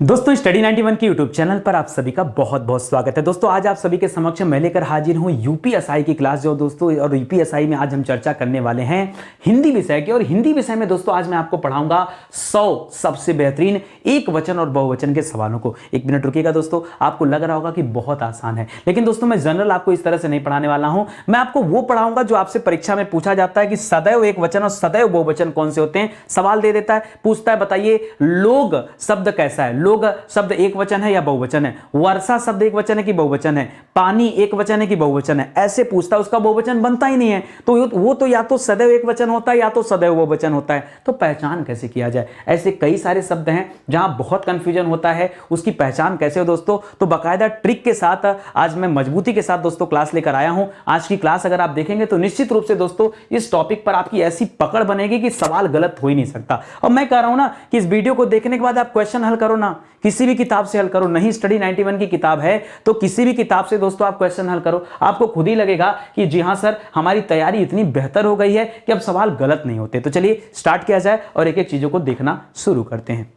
दोस्तों स्टडी 91 के YouTube channel पर आप सभी का बहुत बहुत स्वागत है। दोस्तों आज आप सभी के समक्ष मैं लेकर हाजिर हूं यूपीएसआई की क्लास जो दोस्तों, और यूपीएसआई में आज हम चर्चा करने वाले हैं हिंदी विषय की। और हिंदी विषय में दोस्तों आज मैं आपको पढ़ाऊंगा 100 सबसे बेहतरीन एक वचन और बहुवचन के सवालों को। एक मिनट रुकिएगा दोस्तों, आपको लग रहा होगा कि बहुत आसान है, लेकिन दोस्तों मैं जनरल आपको इस तरह से नहीं पढ़ाने वाला हूं। मैं आपको वो पढ़ाऊंगा जो आपसे परीक्षा में पूछा जाता है कि सदैव एक वचन और सदैव बहुवचन कौन से होते हैं। सवाल दे देता है, पूछता है बताइए लोग शब्द कैसा है, लोग शब्द एक वचन है या बहुवचन है, वर्षा शब्द एक वचन है कि बहुवचन है, पानी एक वचन है कि बहुवचन है, ऐसे पूछता है। उसका बहुवचन बनता ही नहीं है, तो वो तो या तो सदैव एक वचन होता है या तो सदैव बहुवचन होता है। तो पहचान कैसे किया जाए? ऐसे कई सारे शब्द हैं जहां बहुत कंफ्यूजन होता है, उसकी पहचान कैसे हो दोस्तों? तो बाकायदा ट्रिक के साथ आज मैं मजबूती के साथ दोस्तों क्लास लेकर आया हूं। आज की क्लास अगर आप देखेंगे तो निश्चित रूप से दोस्तों इस टॉपिक पर आपकी ऐसी पकड़ बनेगी कि सवाल गलत हो ही नहीं सकता। और मैं कह रहा हूं ना कि इस वीडियो को देखने के बाद आप क्वेश्चन हल करो ना, किसी भी किताब से हल करो, नहीं स्टडी 91 की किताब है तो किसी भी किताब से दोस्तों आप क्वेश्चन हल करो, आपको खुद ही लगेगा कि जी हां सर हमारी तैयारी इतनी बेहतर हो गई है कि अब सवाल गलत नहीं होते। तो चलिए स्टार्ट किया जाए और एक एक चीजों को देखना शुरू करते हैं।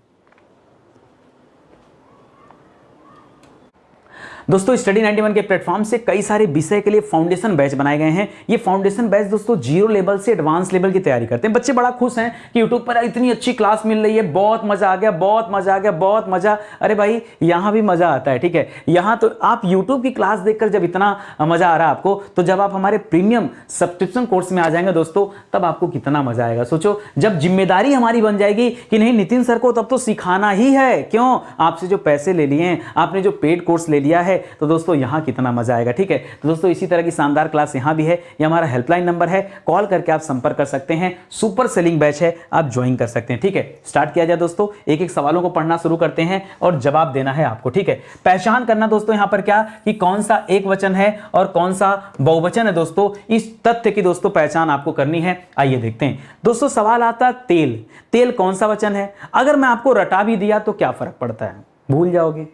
दोस्तों स्टडी 91 के प्लेटफॉर्म से कई सारे विषय के लिए फाउंडेशन बैच बनाए गए हैं। ये फाउंडेशन बैच दोस्तों जीरो लेवल से एडवांस लेवल की तैयारी करते हैं। बच्चे बड़ा खुश हैं कि यूट्यूब पर इतनी अच्छी क्लास मिल रही है, बहुत मजा आ गया, बहुत मजा आ गया, बहुत मजा। अरे भाई यहां भी मजा आता है, ठीक है। यहां तो आप यूट्यूब की क्लास देखकर जब इतना मजा आ रहा है आपको, तो जब आप हमारे प्रीमियम सब्सक्रिप्शन कोर्स में आ जाएंगे दोस्तों, तब आपको कितना मजा आएगा। सोचो जब जिम्मेदारी हमारी बन जाएगी कि नहीं नितिन सर को तब तो सिखाना ही है, क्यों? आपसे जो पैसे ले लिए हैं, आपने जो पेड कोर्स ले लिया है, तो दोस्तों यहां कितना मजा आएगा, ठीक है। तो दोस्तों इसी तरह की शानदार क्लास यहां भी है। ये हमारा हेल्पलाइन नंबर है, कॉल करके आप संपर्क कर सकते हैं। सुपर सेलिंग बैच है, आप ज्वाइन कर सकते हैं, ठीक है। स्टार्ट किया जाए दोस्तों, एक एक सवालों को पढ़ना शुरू करते हैं और जवाब देना है आपको, ठीक है। पहचान करना दोस्तों यहां पर क्या कि कौन सा एक वचन है और कौन सा बहुवचन है दोस्तों, इस तथ्य की दोस्तों पहचान आपको करनी है। आइए देखते हैं दोस्तों। सवाल आता तेल, तेल कौन सा वचन है? अगर मैं आपको रटा भी दिया तो क्या फर्क पड़ता है, भूल जाओगे।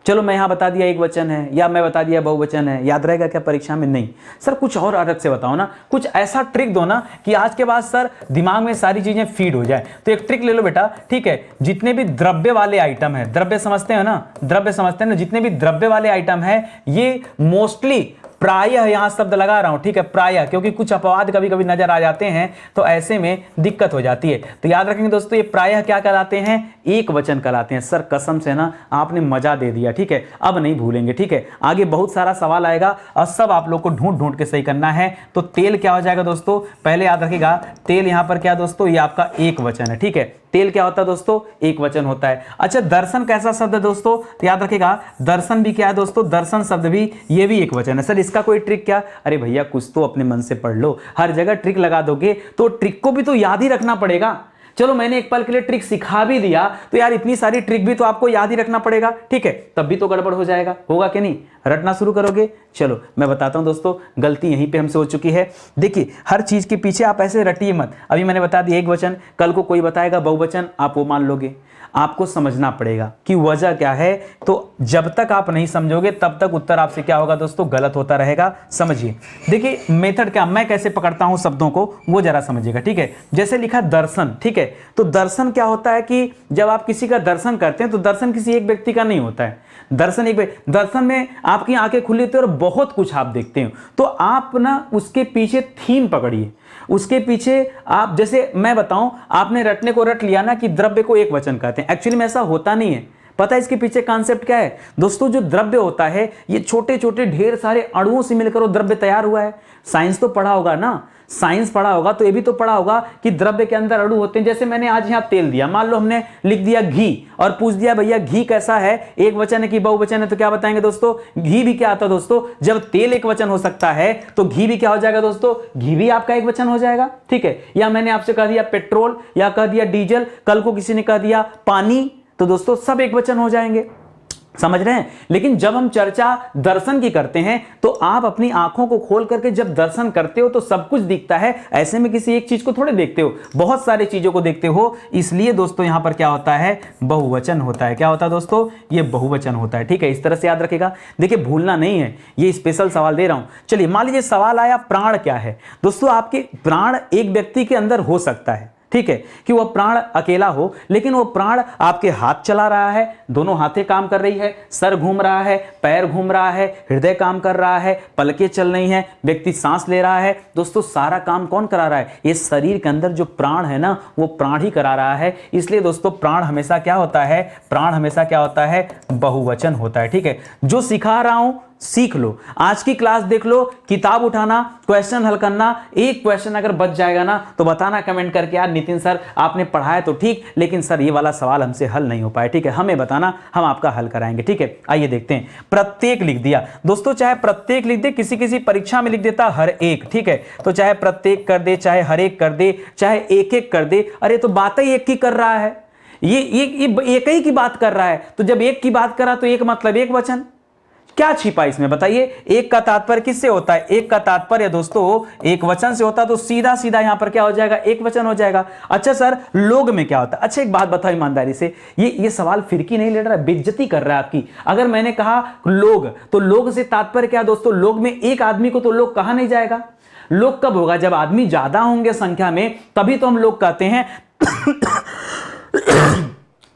चलो मैं यहां बता दिया एक वचन है या मैं बता दिया बहुवचन है, याद रहेगा क्या परीक्षा में? नहीं सर, कुछ और अलग से बताओ ना, कुछ ऐसा ट्रिक दो ना कि आज के बाद सर दिमाग में सारी चीजें फीड हो जाए। तो एक ट्रिक ले लो बेटा, ठीक है। जितने भी द्रव्य वाले आइटम है, द्रव्य समझते हैं ना, द्रव्य समझते हैं ना, जितने भी द्रव्य वाले आइटम है ये मोस्टली प्रायः यहां शब्द लगा रहा हूं, ठीक है, प्रायः, क्योंकि कुछ अपवाद कभी कभी नजर आ जाते हैं तो ऐसे में दिक्कत हो जाती है। तो याद रखेंगे दोस्तों ये प्रायः क्या कहलाते हैं? एक वचन कहलाते हैं। सर कसम से ना आपने मजा दे दिया, ठीक है, अब नहीं भूलेंगे, ठीक है। आगे बहुत सारा सवाल आएगा और सब आप लोग को ढूंढ ढूंढ के सही करना है। तो तेल क्या हो जाएगा दोस्तों? पहले याद रखिएगा तेल यहां पर क्या दोस्तों, ये आपका एक वचन है, ठीक है। तेल क्या होता है दोस्तों? एक वचन होता है। अच्छा दर्शन कैसा शब्द है दोस्तों? तो याद रखिएगा दर्शन भी क्या है दोस्तों? दर्शन शब्द भी ये भी एक वचन है। सर इसका कोई ट्रिक क्या? अरे भैया कुछ तो अपने मन से पढ़ लो, हर जगह ट्रिक लगा दोगे तो ट्रिक को भी तो याद ही रखना पड़ेगा। चलो मैंने एक पल के लिए ट्रिक सिखा भी दिया तो यार इतनी सारी ट्रिक भी तो आपको याद ही रखना पड़ेगा, ठीक है। तब भी तो गड़बड़ हो जाएगा, होगा कि नहीं? रटना शुरू करोगे। चलो मैं बताता हूं दोस्तों, गलती यहीं पे हमसे हो चुकी है। देखिए हर चीज के पीछे आप ऐसे रटिए मत। अभी मैंने बता दिया एक वचन, कल को कोई बताएगा बहुवचन, आप वो मान लोगे। आपको समझना पड़ेगा कि वजह क्या है। तो जब तक आप नहीं समझोगे तब तक उत्तर आपसे क्या होगा दोस्तों? गलत होता रहेगा। समझिए, देखिए मेथड क्या, मैं कैसे पकड़ता हूं शब्दों को वो जरा समझिएगा, ठीक है। जैसे लिखा दर्शन, ठीक है, तो दर्शन क्या होता है कि जब आप किसी का दर्शन करते हैं तो दर्शन किसी एक व्यक्ति का नहीं होता है। दर्शन में आपकी आंखें खुली होती है और बहुत कुछ आप देखते हो। तो आप ना उसके पीछे थीम पकड़िए, उसके पीछे आप, जैसे मैं बताऊं, आपने रटने को रट लिया ना कि द्रव्य को एक वचन कहते हैं। एक्चुअली में ऐसा होता नहीं है। पता है इसके पीछे कॉन्सेप्ट क्या है दोस्तों? जो द्रव्य होता है ये छोटे छोटे ढेर सारे अणुओं से मिलकर वो द्रव्य तैयार हुआ है। साइंस तो पढ़ा होगा ना, साइंस पढ़ा होगा तो ये भी तो पढ़ा होगा कि द्रव्य के अंदर अणु होते हैं। जैसे मैंने आज यहाँ तेल दिया, मान लो हमने लिख दिया घी और पूछ दिया भैया घी कैसा है, एक वचन है कि बहुवचन है, तो क्या बताएंगे दोस्तों? घी भी क्या आता है दोस्तों? जब तेल एक वचन हो सकता है तो घी भी क्या हो जाएगा दोस्तों? घी भी आपका एक वचन हो जाएगा, ठीक है। या मैंने आपसे कह दिया पेट्रोल या कह दिया डीजल, कल को किसी ने कह दिया पानी, तो दोस्तों सब एक वचन हो जाएंगे। समझ रहे हैं? लेकिन जब हम चर्चा दर्शन की करते हैं तो आप अपनी आंखों को खोल करके जब दर्शन करते हो तो सब कुछ दिखता है। ऐसे में किसी एक चीज को थोड़े देखते हो, बहुत सारी चीजों को देखते हो। इसलिए दोस्तों यहां पर क्या होता है? बहुवचन होता है। क्या होता है दोस्तों? ये बहुवचन होता है, ठीक है। इस तरह से याद रखेगा। देखिए भूलना नहीं है, ये स्पेशल सवाल दे रहा हूं। चलिए मान लीजिए सवाल आया प्राण क्या है दोस्तों? आपके प्राण एक व्यक्ति के अंदर हो सकता है, ठीक है, कि वह प्राण अकेला हो, लेकिन वो प्राण आपके हाथ चला रहा है, दोनों हाथें काम कर रही है, सर घूम रहा है, पैर घूम रहा है, हृदय काम कर रहा है, पलकें चल रही हैं, व्यक्ति सांस ले रहा है। दोस्तों सारा काम कौन करा रहा है? ये शरीर के अंदर जो प्राण है ना, वो प्राण ही करा रहा है। इसलिए दोस्तों प्राण हमेशा क्या होता है? प्राण हमेशा क्या होता है? बहुवचन होता है। ठीक है, जो सिखा रहा हूं सीख लो, आज की क्लास देख लो, किताब उठाना, क्वेश्चन हल करना। एक क्वेश्चन अगर बच जाएगा ना तो बताना कमेंट करके, यार नितिन सर आपने पढ़ाया तो ठीक, लेकिन सर ये वाला सवाल हमसे हल नहीं हो पाया। ठीक है, हमें बताना, हम आपका हल कराएंगे। ठीक है, आइए देखते हैं। प्रत्येक लिख दिया दोस्तों, चाहे प्रत्येक लिख दे, किसी किसी परीक्षा में लिख देता हर एक। ठीक है, तो चाहे प्रत्येक कर दे, चाहे हर एक कर दे, चाहे एक एक कर दे। अरे तो बात ही एक की कर रहा है, ये एक ही की बात कर रहा है, तो जब एक की बात करा तो एक मतलब एक वचन। क्या छिपा इसमें बताइए? एक का तात्पर्य किससे होता है? एक का तात्पर्य दोस्तों एक वचन से होता है, तो सीधा सीधा यहां पर क्या हो जाएगा? एक वचन हो जाएगा। अच्छा सर लोग में क्या होता है? अच्छा एक बात बताओ ईमानदारी से, ये सवाल फिरकी नहीं ले रहा है, बेइज्जती कर रहा है आपकी। अगर मैंने कहा लोग, तो लोग से तात्पर्य क्या दोस्तों? लोग में एक आदमी को तो लोग कहा नहीं जाएगा। लोग कब होगा? जब आदमी ज्यादा होंगे संख्या में, तभी तो हम लोग कहते हैं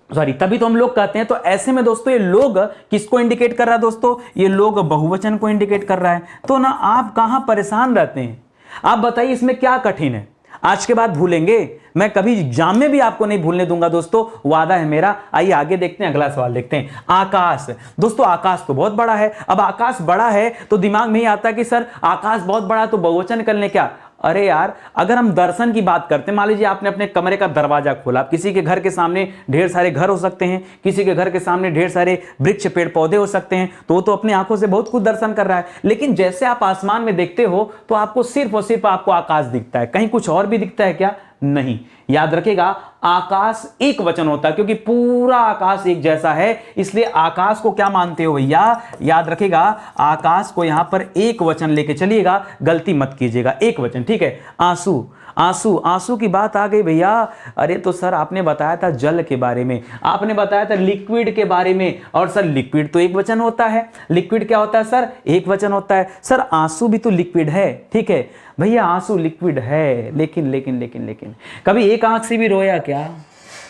सॉरी, तभी तो हम लोग कहते हैं। तो ऐसे में दोस्तों ये लोग किसको इंडिकेट कर रहा है दोस्तों? ये लोग बहुवचन को इंडिकेट कर रहा है। तो ना आप कहां परेशान रहते हैं? आप बताइए इसमें क्या कठिन है? आज के बाद भूलेंगे, मैं कभी एग्जाम में भी आपको नहीं भूलने दूंगा दोस्तों, वादा है मेरा। आइए आगे देखते हैं, अगला सवाल देखते हैं। आकाश। दोस्तों आकाश तो बहुत बड़ा है। अब आकाश बड़ा है तो दिमाग में ही आता है कि सर आकाश बहुत बड़ा तो बहुवचन कर लें क्या? अरे यार, अगर हम दर्शन की बात करते हैं, मान लीजिए आपने अपने कमरे का दरवाजा खोला, किसी के घर के सामने ढेर सारे घर हो सकते हैं, किसी के घर के सामने ढेर सारे वृक्ष पेड़ पौधे हो सकते हैं, तो वो तो अपनी आंखों से बहुत कुछ दर्शन कर रहा है। लेकिन जैसे आप आसमान में देखते हो तो आपको सिर्फ और सिर्फ आपको आकाश दिखता है, कहीं कुछ और भी दिखता है क्या? नहीं। याद रखेगा आकाश एक वचन होता है, क्योंकि पूरा आकाश एक जैसा है, इसलिए आकाश को क्या मानते हो भैया? याद रखेगा आकाश को यहां पर एक वचन लेके चलिएगा, गलती मत कीजिएगा, एक वचन। ठीक है, आंसू। आंसू, आंसू की बात आ गई भैया। अरे तो सर आपने बताया था जल के बारे में, आपने बताया था लिक्विड के बारे में, और सर लिक्विड तो एक वचन होता है। लिक्विड क्या होता है सर? एक वचन होता है। सर आंसू भी तो लिक्विड है। ठीक है भैया, आंसू लिक्विड है, लेकिन लेकिन लेकिन लेकिन कभी एक आंख से भी रोया क्या?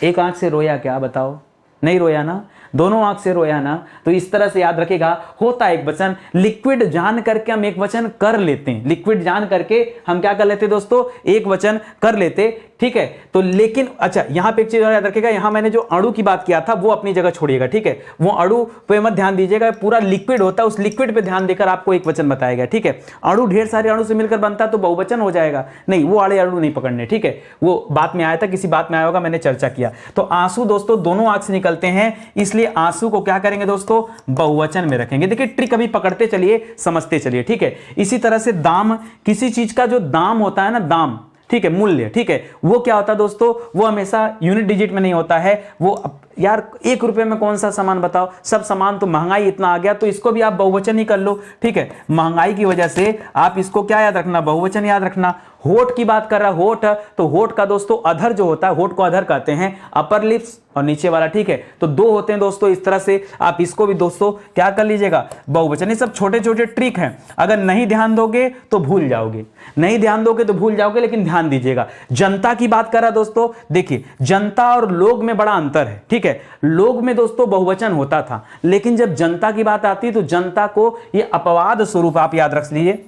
एक आंख से रोया क्या? बताओ, नहीं रोया ना? दोनों आंख से रोया ना? तो इस तरह से याद रखेगा, होता एक वचन। लिक्विड जान करके हम एक वचन कर लेते हैं, लिक्विड जान करके हम क्या कर लेते दोस्तों? एक वचन कर लेते। ठीक है, तो लेकिन अच्छा यहां पे एक चीज याद रखेगा, यहां मैंने जो अणु की बात किया था वो अपनी जगह छोड़िएगा। ठीक है, वो अणु पे मत ध्यान दीजिएगा, पूरा लिक्विड होता है, उस लिक्विड पे ध्यान देकर आपको एक वचन बताएगा। ठीक है, अणु ढेर सारे अणु से मिलकर बनता तो बहुवचन हो जाएगा, नहीं वो वाले अणु नहीं पकड़ने। ठीक है, वो बात में आया था, किसी बात में आया होगा, मैंने चर्चा किया। तो आंसू दोस्तों दोनों आंख से निकलते हैं, इसलिए आंसू को क्या करेंगे दोस्तों? बहुवचन में रखेंगे। देखिए ट्रिक अभी पकड़ते चलिए, समझते चलिए। ठीक है, इसी तरह से दाम, किसी चीज का जो दाम होता है ना, दाम, ठीक है, मूल्य, ठीक है, वो क्या होता है दोस्तों? वो हमेशा यूनिट डिजिट में नहीं होता है। वो यार 1 रुपए में कौन सा सामान बताओ? सब सामान तो महंगाई इतना आ गया, तो इसको भी आप बहुवचन ही कर लो। ठीक है, महंगाई की वजह से आप इसको क्या याद रखना? बहुवचन याद रखना। होठ की बात कर रहा है, होठ, तो होठ का दोस्तों अधर जो होता है, होठ को अधर कहते हैं, अपर लिप्स और नीचे वाला। ठीक है, तो दो होते हैं दोस्तों, इस तरह से आप इसको भी दोस्तों क्या कर लीजिएगा? बहुवचन। ये सब छोटे छोटे ट्रिक हैं, अगर नहीं ध्यान दोगे तो भूल जाओगे, नहीं ध्यान दोगे तो भूल जाओगे, लेकिन ध्यान दीजिएगा। जनता की बात कर रहा दोस्तों, देखिए जनता और लोग में बड़ा अंतर है। ठीक है, लोग में दोस्तों बहुवचन होता था, लेकिन जब जनता की बात आती है तो जनता को ये अपवाद स्वरूप आप याद रख लीजिए।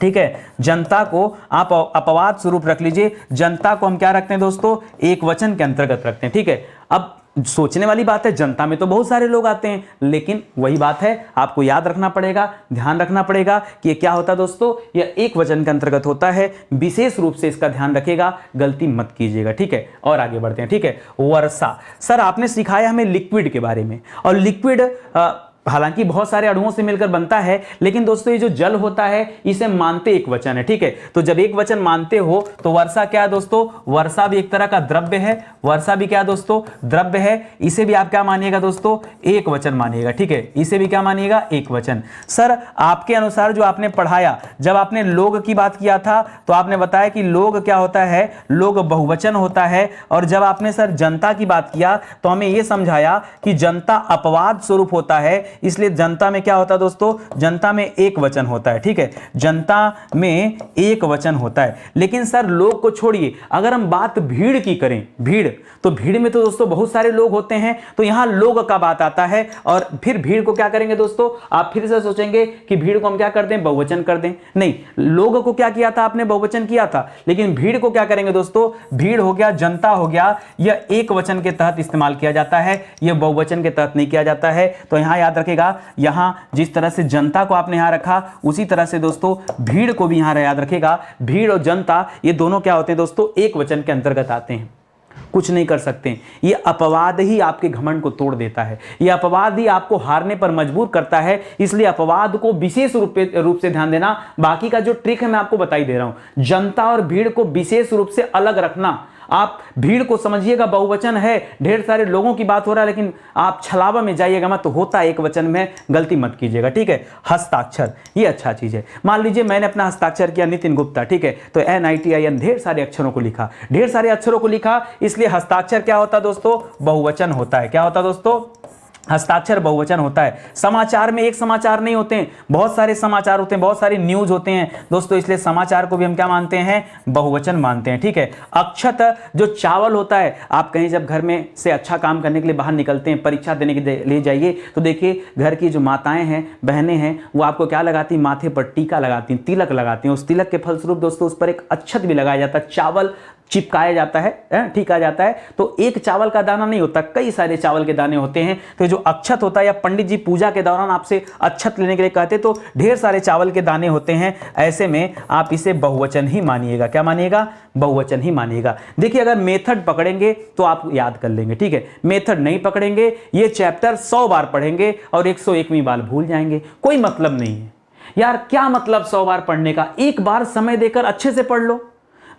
ठीक है, जनता को आप अपवाद स्वरूप रख लीजिए। जनता को हम क्या रखते हैं दोस्तों? एक वचन के अंतर्गत रखते हैं। ठीक है, अब सोचने वाली बात है, जनता में तो बहुत सारे लोग आते हैं, लेकिन वही बात है, आपको याद रखना पड़ेगा, ध्यान रखना पड़ेगा कि ये क्या होता है दोस्तों? यह एक वचन के अंतर्गत होता है, विशेष रूप से इसका ध्यान रखिएगा, गलती मत कीजिएगा। ठीक है, और आगे बढ़ते हैं। ठीक है, वर्षा। सर आपने सिखाया हमें लिक्विड के बारे में, और लिक्विड हालांकि बहुत सारे अणुओं से मिलकर बनता है, लेकिन दोस्तों ये जो जल होता है इसे मानते एक वचन है। ठीक है, तो जब एक वचन मानते हो तो वर्षा क्या है दोस्तों? वर्षा भी एक तरह का द्रव्य है। वर्षा भी क्या दोस्तों? द्रव्य है। इसे भी आप क्या मानिएगा दोस्तों? एक वचन मानिएगा। ठीक है, इसे भी क्या मानिएगा? एक वचन। सर आपके अनुसार जो आपने पढ़ाया, जब आपने लोग की बात किया था तो आपने बताया कि लोग क्या होता है? लोग बहुवचन होता है। और जब आपने सर जनता की बात किया तो हमें यह समझाया कि जनता अपवाद स्वरूप होता है, इसलिए जनता में क्या होता है दोस्तों, जनता में एक वचन होता है। ठीक है, जनता में एक वचन होता है। लेकिन सर लोग को छोड़िए, अगर हम बात भीड़ की करें, भीड़, तो भीड़ में तो दोस्तों बहुत सारे लोग होते हैं, तो यहां लोग का बात आता है। और फिर भीड़ को क्या करेंगे दोस्तों, आप फिर से सोचेंगे कि भीड़ को हम क्या कर दें, बहुवचन कर दें। नहीं, लोग को क्या किया था आपने, बहुवचन किया था। लेकिन भीड़ को क्या करेंगे दोस्तों, भीड़ हो गया, जनता हो गया, यह एक वचन के तहत इस्तेमाल किया जाता है, यह बहुवचन के तहत नहीं किया जाता है। तो यहां याद रखेगा, यहां जिस तरह से जनता को आपने यहां रखा, उसी तरह से दोस्तों भीड़ को भी यहां याद रखेगा। भीड़ और जनता ये दोनों क्या होते हैं दोस्तों, एक वचन के अंतर्गत आते हैं, कुछ नहीं कर सकते। ये अपवाद ही आपके घमंड को तोड़ देता है, ये अपवाद ही आपको हारने पर मजबूर करता है। इसलिए अपवाद को विशेष रूप से ध्यान देना। बाकी का जो ट्रिक है मैं आपको बता ही दे रहा हूं। जनता और भीड़ को विशेष रूप से अलग रखना। आप भीड़ को समझिएगा बहुवचन है, ढेर सारे लोगों की बात हो रहा है, लेकिन आप छलावा में जाइएगा मत, तो होता है एक वचन में, गलती मत कीजिएगा। ठीक है, हस्ताक्षर ये अच्छा चीज है। मान लीजिए मैंने अपना हस्ताक्षर किया नितिन गुप्ता, ठीक है, तो NITIN ढेर सारे अक्षरों को लिखा, ढेर सारे अक्षरों को लिखा, इसलिए हस्ताक्षर क्या होता दोस्तों, बहुवचन होता है। क्या होता दोस्तों, हस्ताक्षर बहुवचन होता है। समाचार में एक समाचार नहीं होते हैं, बहुत सारे समाचार होते हैं, बहुत सारी न्यूज होते हैं दोस्तों, इसलिए समाचार को भी हम क्या मानते हैं, बहुवचन मानते हैं। ठीक है, अक्षत जो चावल होता है, आप कहीं जब घर में से अच्छा काम करने के लिए बाहर निकलते हैं, परीक्षा देने के लिए जाइए, तो देखिए घर की जो माताएं हैं, बहनें हैं, वो आपको क्या लगाती, माथे पर टीका लगाती, तिलक लगाती हैं। उस तिलक के फलस्वरूप दोस्तों उस पर एक अक्षत भी लगाया जाता है, चावल चिपकाया जाता है, ठीका जाता है। तो एक चावल का दाना नहीं होता, कई सारे चावल के दाने होते हैं। तो जो अक्षत होता है, या पंडित जी पूजा के दौरान आपसे अक्षत लेने के लिए कहते, तो ढेर सारे चावल के दाने होते हैं। ऐसे में आप इसे बहुवचन ही मानिएगा। क्या मानिएगा, बहुवचन ही मानिएगा। देखिए अगर मेथड पकड़ेंगे तो आप याद कर लेंगे, ठीक है, मेथड नहीं पकड़ेंगे, ये चैप्टर 100 बार पढ़ेंगे और 101वीं बार भूल जाएंगे, कोई मतलब नहीं है। यार क्या मतलब 100 बार पढ़ने का, एक बार समय देकर अच्छे से पढ़ लो।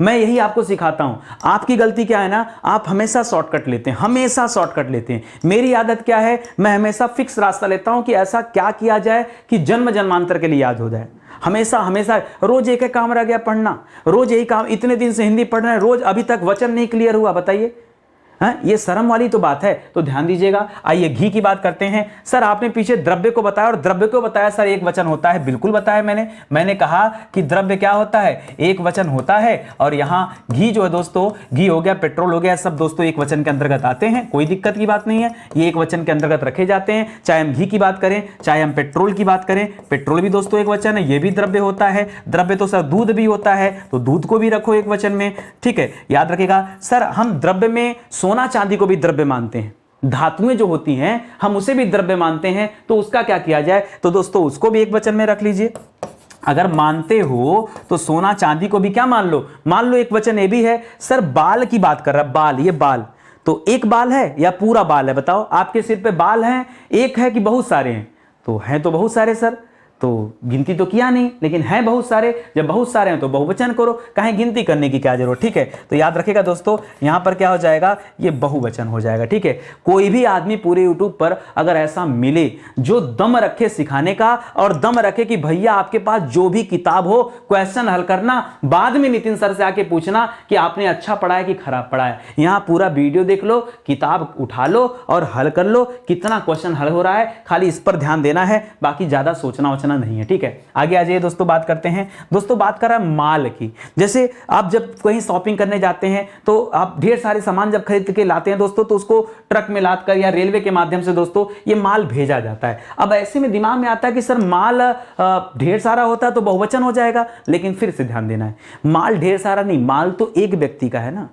मैं यही आपको सिखाता हूं। आपकी गलती क्या है ना, आप हमेशा शॉर्टकट लेते हैं, हमेशा शॉर्टकट लेते हैं। मेरी आदत क्या है, मैं हमेशा फिक्स रास्ता लेता हूं कि ऐसा क्या किया जाए कि जन्म जन्मांतर के लिए याद हो जाए। हमेशा हमेशा रोज एक काम रह गया पढ़ना, रोज यही काम, इतने दिन से हिंदी पढ़ रहे हैं, रोज अभी तक वचन नहीं क्लियर हुआ, बताइए। ये शर्म वाली तो बात है, तो ध्यान दीजिएगा। आइए घी की बात करते हैं। सर आपने पीछे द्रव्य को बताया, और द्रव्य को बताया सर एक वचन होता है, बिल्कुल बताया मैंने कहा कि द्रव्य क्या होता है, एक वचन होता है। और यहां घी जो है दोस्तों, घी हो गया, पेट्रोल हो गया, सब दोस्तों एक वचन के अंतर्गत आते हैं, कोई दिक्कत की बात नहीं है, ये एक वचन के अंतर्गत रखे जाते हैं। चाहे हम घी की बात करें, चाहे हम पेट्रोल की बात करें, पेट्रोल भी दोस्तों एक वचन है, ये भी द्रव्य होता है। द्रव्य तो सर दूध भी होता है, तो दूध को भी रखो एक वचन में, ठीक है, याद रखेगा। सर हम द्रव्य में सोना चांदी को भी द्रव्य मानते हैं, धातुएं जो होती हैं हम उसे भी द्रव्य मानते हैं, तो उसका क्या किया जाए, तो दोस्तों उसको भी एक वचन में रख लीजिए। अगर मानते हो तो सोना चांदी को भी क्या मान लो एक वचन ये भी है। सर बाल की बात कर रहा, बाल, ये बाल, तो एक बाल है या पूरा बाल है, बताओ। आपके सिर पे बाल हैं, एक है कि बहुत सारे हैं, तो हैं तो बहुत सारे सर, तो गिनती तो किया नहीं, लेकिन हैं बहुत सारे। जब बहुत सारे हैं तो बहुवचन करो, कहीं गिनती करने की क्या जरूरत, ठीक है। तो याद रखेगा दोस्तों, यहां पर क्या हो जाएगा, ये बहुवचन हो जाएगा, ठीक है। कोई भी आदमी पूरे यूट्यूब पर अगर ऐसा मिले जो दम रखे सिखाने का, और दम रखे कि भैया आपके पास जो भी किताब हो क्वेश्चन हल करना, बाद में नितिन सर से आके पूछना कि आपने अच्छा पढ़ा है कि खराब पढ़ा है। यहां पूरा वीडियो देख लो, किताब उठा लो और हल कर लो, कितना क्वेश्चन हल हो रहा है, खाली इस पर ध्यान देना है, बाकी ज्यादा सोचना नहीं है, ठीक है। आगे आ जाइए दोस्तों, बात करते हैं। दोस्तों बात कर रहा है माल की। जैसे आप जब कहीं शॉपिंग करने जाते हैं, तो आप ढेर सारे सामान जब खरीद के लाते हैं दोस्तों, तो उसको ट्रक में लाद कर या रेलवे के माध्यम से दोस्तों ये माल भेजा जाता है। अब ऐसे में दिमाग में आता है कि सर माल ढेर सारा होता है तो बहुवचन हो जाएगा, लेकिन फिर से ध्यान देना है, माल ढेर सारा नहीं, माल तो एक व्यक्ति का है ना,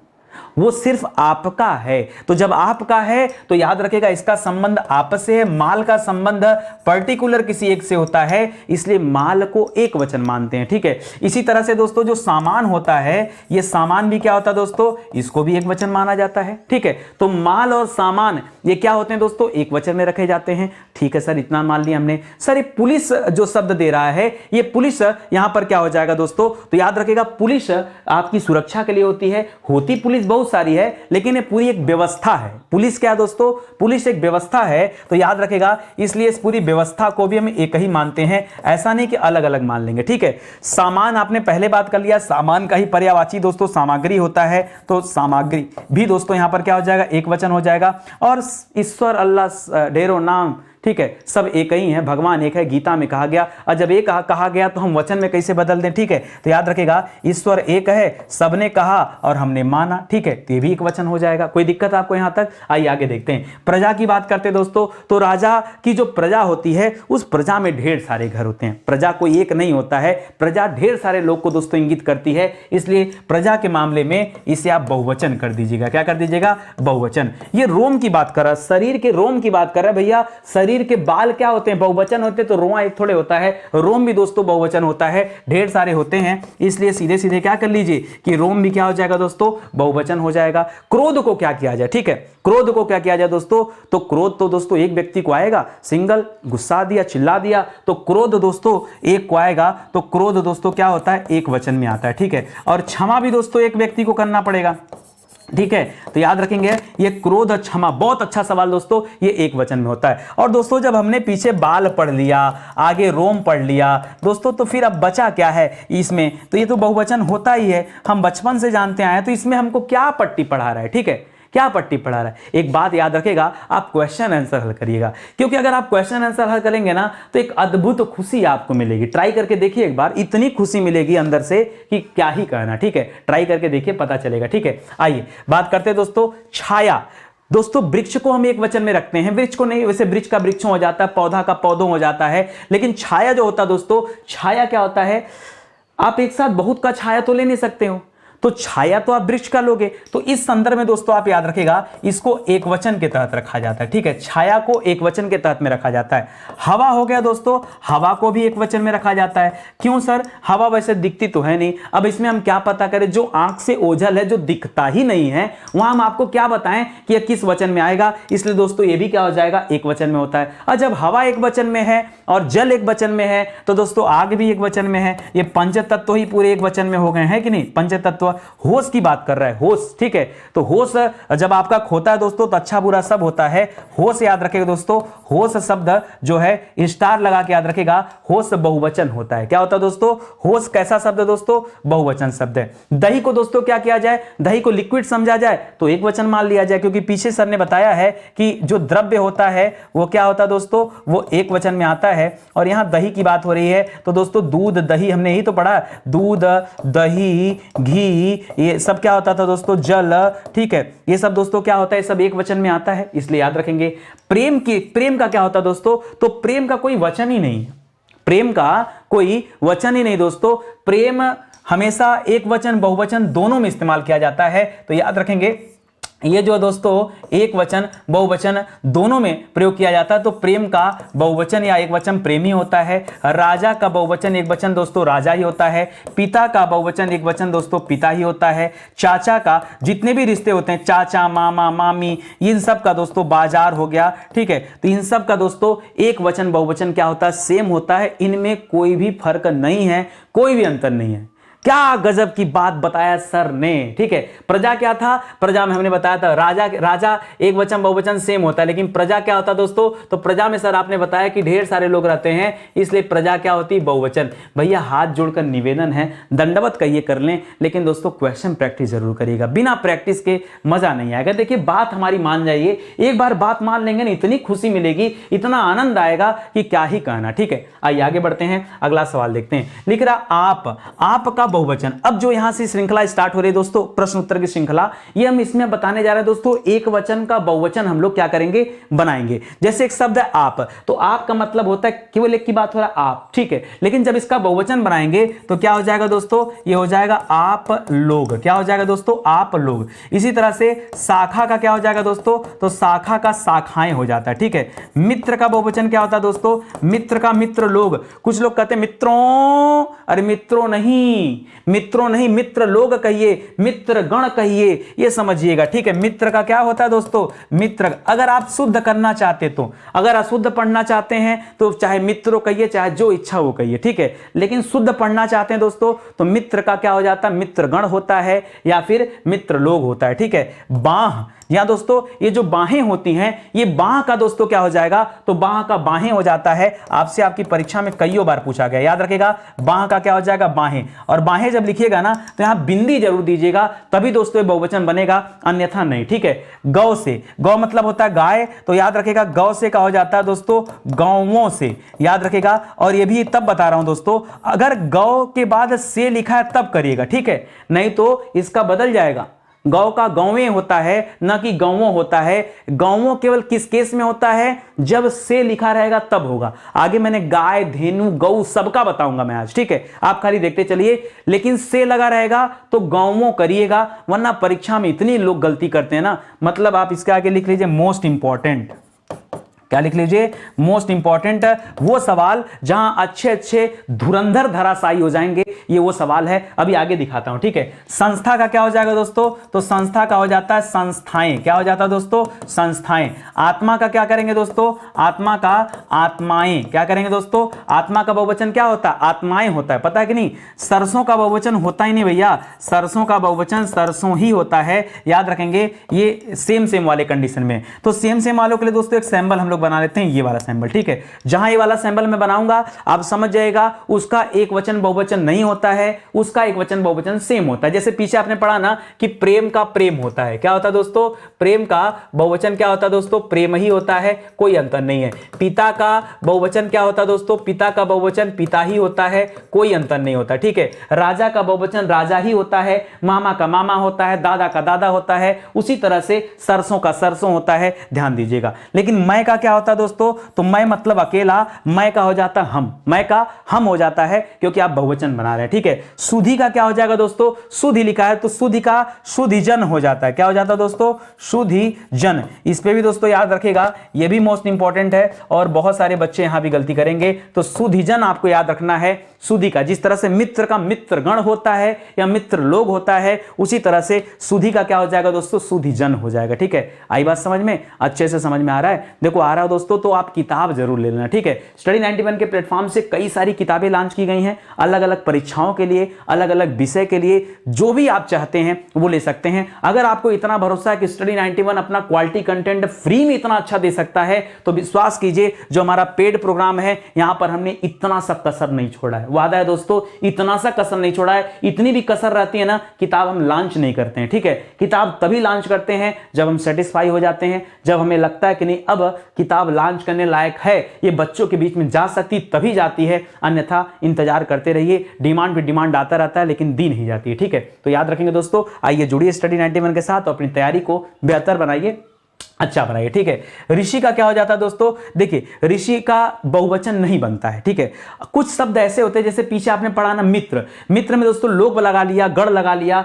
वो सिर्फ आपका है। तो जब आपका है तो याद रखेगा इसका संबंध आपस से है, माल का संबंध पर्टिकुलर किसी एक से होता है, इसलिए माल को एक वचन मानते हैं, ठीक है। इसी तरह से दोस्तों जो सामान होता है, ये सामान भी क्या होता है दोस्तों, इसको भी एक वचन माना जाता है, ठीक है। तो माल और सामान ये क्या होते हैं दोस्तों, एक वचन में रखे जाते हैं, ठीक है सर, इतना मान लिया हमने। सर ये पुलिस जो शब्द दे रहा है, ये पुलिस यहां पर क्या हो जाएगा दोस्तों, तो याद रखेगा पुलिस आपकी सुरक्षा के लिए होती है, होती पुलिस बहुत सारी है, लेकिन ये पूरी एक व्यवस्था है। पुलिस क्या दोस्तों, पुलिस एक व्यवस्था है, तो याद रखेगा, इसलिए इस पूरी व्यवस्था को भी हम एक ही मानते हैं, ऐसा नहीं कि अलग अलग मान लेंगे, ठीक है। सामान आपने पहले बात कर लिया, सामान का ही पर्यायवाची दोस्तों सामग्री होता है, तो सामग्री भी दोस्तों यहां पर क्या हो जाएगा, एक वचन हो जाएगा। और ईश्वर अल्लाह ढेरों नाम ठीक है, सब एक ही है, भगवान एक है, गीता में कहा गया। और जब एक कहा गया तो हम वचन में कैसे बदल दें, ठीक है। तो याद रखेगा ईश्वर एक है, सबने कहा और हमने माना, ठीक है, तो ये भी एक वचन हो जाएगा। कोई दिक्कत आपको यहां तक? आइए आगे देखते हैं। प्रजा की बात करते हैं दोस्तों, तो राजा की जो प्रजा होती है उस प्रजा में ढेर सारे घर होते हैं। प्रजा कोई एक नहीं होता है, प्रजा ढेर सारे लोग को दोस्तों इंगित करती है, इसलिए प्रजा के मामले में इसे आप बहुवचन कर दीजिएगा। क्या कर दीजिएगा? बहुवचन। ये रोम की बात कर रहा है, शरीर के रोम की बात कर रहा है भैया। शरीर के बाल क्या होते हैं? बहुवचन होते हैं। तो रोआ एक थोड़े होता है, रोम भी दोस्तों बहुवचन होता है, ढेर सारे होते हैं, इसलिए सीधे सीधे क्या कर लीजिए कि रोम भी क्या हो जाएगा दोस्तों? बहुवचन हो जाएगा। क्रोध को क्या किया जाए, ठीक है, क्रोध को क्या किया जाए दोस्तों? तो क्रोध तो दोस्तों एक व्यक्ति को आएगा, सिंगल, गुस्सा दिया, चिल्ला दिया, तो क्रोध दोस्तों एक को आएगा। तो क्रोध दोस्तों क्या होता है? एक वचन में आता है, ठीक है। और क्षमा भी दोस्तों एक व्यक्ति को करना पड़ेगा, ठीक है। तो याद रखेंगे ये क्रोध क्षमा, बहुत अच्छा सवाल दोस्तों, ये एक वचन में होता है। और दोस्तों जब हमने पीछे बाल पढ़ लिया, आगे रोम पढ़ लिया दोस्तों, तो फिर अब बचा क्या है इसमें? तो ये तो बहुवचन होता ही है, हम बचपन से जानते आए हैं। तो इसमें हमको क्या पट्टी पढ़ा रहा है, ठीक है, क्या पट्टी पढ़ा रहा है? एक बात याद रखेगा, आप क्वेश्चन आंसर हल करिएगा, क्योंकि अगर आप क्वेश्चन आंसर हल करेंगे ना तो एक अद्भुत खुशी आपको मिलेगी। ट्राई करके देखिए एक बार, इतनी खुशी मिलेगी अंदर से कि क्या ही कहना, ठीक है। ट्राई करके देखिए, पता चलेगा, ठीक है। आइए बात करते हैं दोस्तों छाया। दोस्तों वृक्ष को हम एक वचन में रखते हैं, वृक्ष को नहीं, वैसे वृक्ष का वृक्षों हो जाता है, पौधा का पौधों हो जाता है, लेकिन छाया जो होता है दोस्तों, छाया क्या होता है? आप एक साथ बहुत का छाया तो ले नहीं सकते हो, तो छाया तो आप वृक्ष का लोगे। तो इस संदर्भ में दोस्तों आप याद रखेगा, इसको एक वचन के तहत रखा जाता है, ठीक है। छाया को एक वचन के तहत में रखा जाता है। हवा हो गया दोस्तों, हवा को भी एक वचन में रखा जाता है। क्यों सर? हवा वैसे दिखती तो है नहीं, अब इसमें हम क्या पता करें? जो आंख से ओझल है, जो दिखता ही नहीं है, वहां हम आपको क्या बताएं कि यह किस वचन में आएगा। इसलिए दोस्तों ये भी क्या हो जाएगा? एक वचन में होता है। और जब हवा एक वचन में है और जल एक वचन में है, तो दोस्तों आग भी एक वचन में है। ये पंच तत्व ही पूरे एक वचन में हो गए हैं कि नहीं? पंच तत्व। होश की बात कर रहा है, होश, ठीक है। तो होश जब आपका खोता है दोस्तों तो अच्छा बुरा सब होता है। होश याद रखेगा दोस्तों, होश शब्द जो है स्टार लगा के याद रखेगा, होश बहुवचन होता है। क्या होता है दोस्तों? होश कैसा शब्द है दोस्तों? बहुवचन शब्द है। दही को दोस्तों क्या किया जाए? दही को लिक्विड समझा जाए तो एक वचन मान लिया जाए, क्योंकि पीछे सर ने बताया है कि जो द्रव्य होता है वो क्या होता है दोस्तों? वो एक वचन में आता है। और यहां दही की बात हो रही है, तो दोस्तों दूध, दही हमने ही तो पढ़ा, दूध, दही, घी, ये सब क्या होता था दोस्तों? जल, ठीक है। ये सब दोस्तों क्या होता है? सब एक वचन में आता है, इसलिए याद रखेंगे। प्रेम का क्या होता है दोस्तों? तो प्रेम का कोई वचन ही नहीं, प्रेम का कोई वचन ही नहीं दोस्तों। प्रेम हमेशा एक वचन बहुवचन दोनों में इस्तेमाल किया जाता है। तो याद रखेंगे ये जो दोस्तों एक वचन बहुवचन दोनों में प्रयोग किया जाता है। तो प्रेम का बहुवचन या एक वचन प्रेमी होता है। राजा का बहुवचन एक वचन दोस्तों राजा ही होता है। पिता का बहुवचन एक वचन दोस्तों पिता ही होता है। चाचा का जितने भी रिश्ते होते हैं, चाचा, मामा, मामी, इन सब का दोस्तों बाजार हो गया, ठीक है। तो इन सब का दोस्तों एक वचन बहुवचन क्या होता है? सेम होता है। इनमें कोई भी फर्क नहीं है, कोई भी अंतर नहीं है। क्या गजब की बात बताया सर ने, ठीक है। प्रजा क्या था? प्रजा में हमने बताया था राजा एक वचन बहुवचन सेम होता है, लेकिन प्रजा क्या होता है दोस्तों? तो प्रजा में सर आपने बताया कि ढेर सारे लोग रहते हैं, इसलिए प्रजा क्या होती है? बहुवचन। भैया हाथ जोड़कर निवेदन है, दंडवत कहिए कर लें, लेकिन दोस्तों क्वेश्चन प्रैक्टिस जरूर करिएगा। बिना प्रैक्टिस के मजा नहीं आएगा। देखिए बात हमारी मान जाइए, एक बार बात मान लेंगे ना, इतनी खुशी मिलेगी, इतना आनंद आएगा कि क्या ही कहना, ठीक है। आइए आगे बढ़ते हैं, अगला सवाल देखते हैं। लिख रहा आप का बहुवचन। अब जो यहां से श्रृंखला स्टार्ट हो रही है दोस्तों, प्रश्न उत्तर की श्रृंखला, ये हम इसमें बताने जा रहे हैं दोस्तों। एक वचन का बहुवचन हम लोग क्या करेंगे? बनाएंगे। जैसे एक शब्द है आप, तो आप का मतलब होता है केवल एक की बात हो रहा है आप, ठीक है। लेकिन जब इसका बहुवचन बनाएंगे तो क्या हो जाएगा दोस्तों? ये हो जाएगा आप लोग। क्या हो जाएगा दोस्तों? आप लोग। इसी तरह से शाखा का क्या हो जाएगा दोस्तों? तो शाखा का शाखाएं हो जाता है, ठीक है। मित्र का बहुवचन क्या होता है दोस्तों? मित्र का मित्र लोग। कुछ लोग कहते हैं मित्रों, अरे मित्रों नहीं, मित्र लोग कहिए, मित्र गण कहिए, ये समझिएगा, ठीक है। मित्र का क्या होता है दोस्तों? मित्र। अगर आप शुद्ध करना चाहते तो, अगर अशुद्ध पढ़ना चाहते हैं तो चाहे मित्रों कहिए, चाहे जो इच्छा वो कहिए, ठीक है। लेकिन शुद्ध पढ़ना चाहते हैं दोस्तों तो मित्र का क्या हो जाता है? मित्र गण होता है या फिर मित्र लोग होता है, ठीक है। बाह यहाँ दोस्तों ये जो बाहें होती हैं, ये बाह का दोस्तों क्या हो जाएगा, तो बाह का बाहें हो जाता है। आपसे आपकी परीक्षा में कईयों बार पूछा गया, याद रखेगा बाह का क्या हो जाएगा, बाहें। और बाहें जब लिखिएगा ना तो यहाँ बिंदी जरूर दीजिएगा, तभी दोस्तों ये बहुवचन बनेगा, अन्यथा नहीं। ठीक है, गौ से, गौ मतलब होता है गाय, तो याद रखेगा गौ से क्या हो जाता है दोस्तों, गौवों से, याद रखेगा। और ये भी तब बता रहा हूं दोस्तों, अगर गौ के बाद से लिखा है तब करिएगा, ठीक है, नहीं तो इसका बदल जाएगा। गौ का गौवें होता है, ना कि गौवों होता है। गौवों केवल किस केस में होता है, जब से लिखा रहेगा तब होगा। आगे मैंने गाय, धेनु, गौ सबका बताऊंगा मैं आज, ठीक है, आप खाली देखते चलिए। लेकिन से लगा रहेगा तो गौवों करिएगा, वरना परीक्षा में इतनी लोग गलती करते हैं ना। मतलब आप इसके आगे लिख लीजिए मोस्ट इंपॉर्टेंट, क्या लिख लीजिए, मोस्ट इंपॉर्टेंट, वो सवाल जहां अच्छे अच्छे धुरंधर धराशायी हो जाएंगे, ये वो सवाल है। अभी आगे दिखाता हूं, ठीक है। संस्था का क्या हो जाएगा दोस्तों, तो संस्था का हो जाता है संस्थाएं, क्या हो जाता है दोस्तों, संस्थाएं। आत्मा का क्या करेंगे दोस्तों, आत्मा का आत्माएं, क्या करेंगे दोस्तों, आत्मा का बहुवचन क्या होता है, आत्माएं होता है, पता है कि नहीं। सरसों का बहुवचन होता ही नहीं भैया, सरसों का बहुवचन सरसों ही होता है, याद रखेंगे। ये सेम सेम वाले कंडीशन में, तो सेम सेम वालों के लिए दोस्तों एक सैंपल हम लोग बना लेते हैं, ये वाला सैंपल, ठीक है। जहां ये वाला सैंपल मैं बनाऊंगा आप समझ जाएगा, उसका एक वचन बहुवचन नहीं होता है, उसका एक वचन बहुवचन सेम होता है। जैसे पीछे आपने पढ़ा ना कि प्रेम का प्रेम होता है, क्या होता है दोस्तों, प्रेम का बहुवचन क्या होता है दोस्तों, प्रेम ही होता है, कोई अंतर नहीं है। पिता का बहुवचन क्या होता है दोस्तों, पिता का बहुवचन पिता ही होता है, कोई अंतर नहीं होता, ठीक है। राजा का बहुवचन राजा ही होता है, मामा का मामा होता है, दादा का दादा होता है, उसी तरह से सरसों का सरसों होता है, ध्यान दीजिएगा। लेकिन मैं का क्या होता है दोस्तों, तो मैं मतलब अकेला, मैं का हो जाता हम, मैं का हम हो जाता है, क्योंकि आप बहुवचन बना रहे हैं, ठीक है। सुधि का क्या हो जाएगा दोस्तों, सुधि लिखा है तो सुधि का सुधिजन हो जाता है, क्या हो जाता है दोस्तों, सुधिजन। इस पे भी दोस्तों याद रखेगा, ये भी मोस्ट इंपॉर्टेंट है, और बहुत सारे बच्चे यहां भी गलती करेंगे, तो सुधिजन आपको याद रखना है। सुधि का, जिस तरह से मित्र का मित्रगण होता है या मित्र लोग होता है, उसी तरह से सुधि का क्या हो जाएगा दोस्तों, सुधिजन हो जाएगा, ठीक है। आई बात समझ में, अच्छे से समझ में आ रहा है, देखो आ रहा है दोस्तों, तो आप किताब जरूर ले लेना, ठीक है। स्टडी 91 के प्लेटफॉर्म से कई सारी किताबें लॉन्च की गई हैं, अलग अलग परीक्षाओं के लिए, अलग अलग विषय के लिए, जो भी आप चाहते हैं वो ले सकते हैं। अगर आपको इतना भरोसा है कि स्टडी 91 अपना क्वालिटी कंटेंट फ्री में इतना अच्छा दे सकता है, तो विश्वास कीजिए, जो हमारा पेड प्रोग्राम है, यहां पर हमने इतना सा कसर नहीं छोड़ा है, वादा है दोस्तों, इतना सा कसर नहीं छोड़ा है। इतनी भी कसर रहती है ना, किताब हम लॉन्च नहीं करते हैं, ठीक है। किताब तभी लॉन्च करते हैं जब हम सेटिस्फाई हो जाते हैं, जब हमें लगता है कि नहीं अब किताब लॉन्च करने लायक है, ये बच्चों के बीच में जा सकती, तभी जाती है, अन्यथा इंतजार करते रहिए, डिमांड पे डिमांड आता रहता है लेकिन दी नहीं जाती है, ठीक है। तो याद रखेंगे दोस्तों, आइए जुड़िए स्टडी 91 के साथ, अपनी तैयारी को बेहतर बनाइए, अच्छा बनाइए, ठीक है। ऋषि का क्या हो जाता है दोस्तों, देखिए ऋषि का बहुवचन नहीं बनता है, ठीक है। कुछ शब्द ऐसे होते हैं, जैसे पीछे आपने पढ़ा ना मित्र, मित्र में दोस्तों लोग लगा लिया, गण लगा लिया,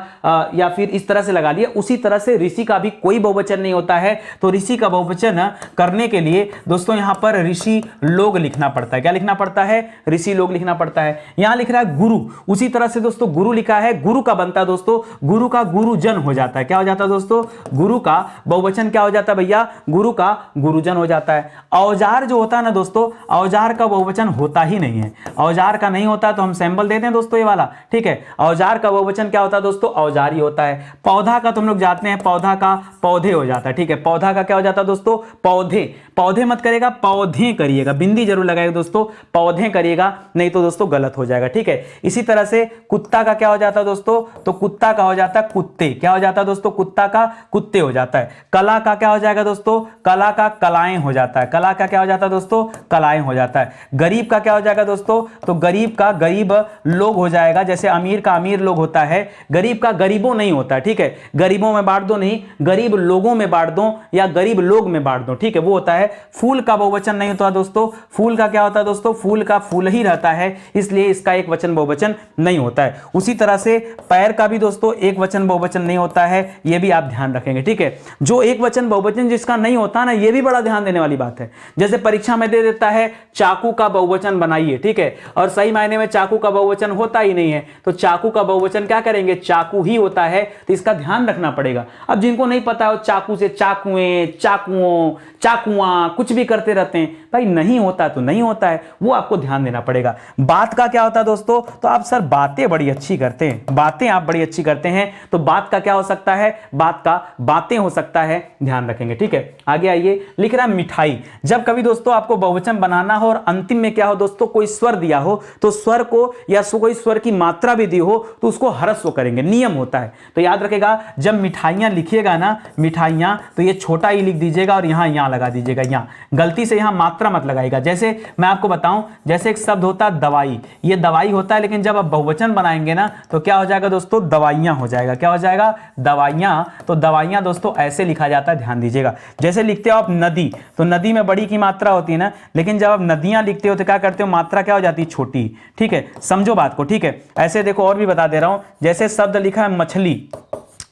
या फिर इस तरह से लगा लिया, उसी तरह से ऋषि का भी कोई बहुवचन नहीं होता है। तो ऋषि का बहुवचन करने के लिए दोस्तों यहां पर ऋषि लोग लिखना पड़ता है, क्या लिखना पड़ता है, ऋषि लोग लिखना पड़ता है। यहां लिख रहा है गुरु, उसी तरह से दोस्तों गुरु लिखा है, गुरु का बनता है दोस्तों, गुरु का गुरुजन हो जाता है, क्या हो जाता है दोस्तों, गुरु का बहुवचन क्या हो जाता है भैया, गुरु का गुरुजन हो जाता है। औजार जो होता है ना दोस्तों, औजार का बहुवचन होता ही नहीं है, औजार का नहीं होता, तो हम सैंपल देते हैं दोस्तों ये वाला, ठीक है। औजार का बहुवचन क्या होता है दोस्तों, औजार ही होता है। पौधा का तुम लोग जानते हैं, पौधा का पौधे हो जाता है, ठीक है। पौधा का क्या हो जाता है दोस्तों, पौधे, पौधे मत करिएगा, पौधे करिएगा, बिंदी जरूर लगाएगा दोस्तों, पौधे करिएगा, नहीं तो दोस्तों गलत हो जाएगा, ठीक है। इसी तरह से कुत्ता का क्या हो जाता है दोस्तों, तो कुत्ता का हो जाता है कुत्ते, क्या हो जाता है दोस्तों, कुत्ता का कुत्ते हो जाता है। कला का क्या हो जाएगा दोस्तों, कला का कलाएं हो जाता है, कला का क्या हो जाता है दोस्तों, कलाएं हो जाता है। गरीब का क्या हो जाएगा दोस्तों, तो गरीब का गरीब लोग हो जाएगा, जैसे अमीर का अमीर लोग होता है, गरीब का गरीबों नहीं होता है, ठीक है। गरीबों में बांट दो नहीं, गरीब लोगों में बांट दो या गरीब लोग में बांट दो, ठीक है, वो होता है। फूल का बहुवचन नहीं होता दोस्तों, फूल का क्या होता है दोस्तों, फूल का फूल ही रहता है, इसलिए इसका एक वचन बहुवचन नहीं होता है। उसी तरह से पैर का भी दोस्तों एक वचन बहुवचन नहीं होता है, यह भी आप ध्यान रखेंगे, ठीक है। जो एक वचन बहुवचन जिसका नहीं होता ना, ये भी बड़ा ध्यान देने वाली बात है। जैसे परीक्षा में दे देता है चाकू का बहुवचन बनाइए, ठीक है, और सही मायने में चाकू का बहुवचन होता ही नहीं है, तो चाकू का बहुवचन क्या करेंगे, चाकू ही होता है, तो इसका ध्यान रखना पड़ेगा। अब जिनको नहीं पता हो, चाकू से चाकुएं, चाकुओं, चाकुआ कुछ भी करते रहते हैं, भाई नहीं होता तो नहीं होता है, वो आपको ध्यान देना पड़ेगा। बात का क्या होता है दोस्तों, तो आप सर बातें बड़ी अच्छी करते हैं, बातें आप बड़ी अच्छी करते हैं, तो बात का क्या हो सकता है, बात का बातें हो सकता है, ध्यान रखेंगे। ठीक है, आगे आइए, लिख रहा है मिठाई। जब कभी दोस्तों आपको बहुवचन बनाना हो और अंतिम में क्या हो दोस्तों, कोई स्वर दिया हो, तो स्वर को या कोई स्वर की मात्रा भी दी हो तो उसको ह्रस्व करेंगे, नियम होता है। तो याद रखेगा, जब मिठाइयां लिखिएगा ना, मिठाइयां, तो ये छोटा ही लिख दीजिएगा और यहां लगा दीजिएगा, यहां गलती से यहां मात्रा मत लगाइएगा। जैसे मैं आपको बताऊं, जैसे एक शब्द होता है दवाई, ये दवाई होता है, लेकिन जब आप बहुवचन बनाएंगे ना तो क्या हो जाएगा दोस्तों, दवाइयां हो जाएगा। क्या हो जाएगा, दवाइयां। तो दवाइयां दोस्तों ऐसे लिखा जाता है, ध्यान दीजिएगा। जैसे लिखते हो आप नदी, तो नदी में बड़ी की मात्रा होती है ना, लेकिन जब आप नदियां लिखते हो तो क्या करते हो, मात्रा क्या हो जाती है, छोटी। ठीक है, समझो बात को। ठीक है, ऐसे देखो और भी बता दे रहा हूं, जैसे शब्द लिखा है मछली,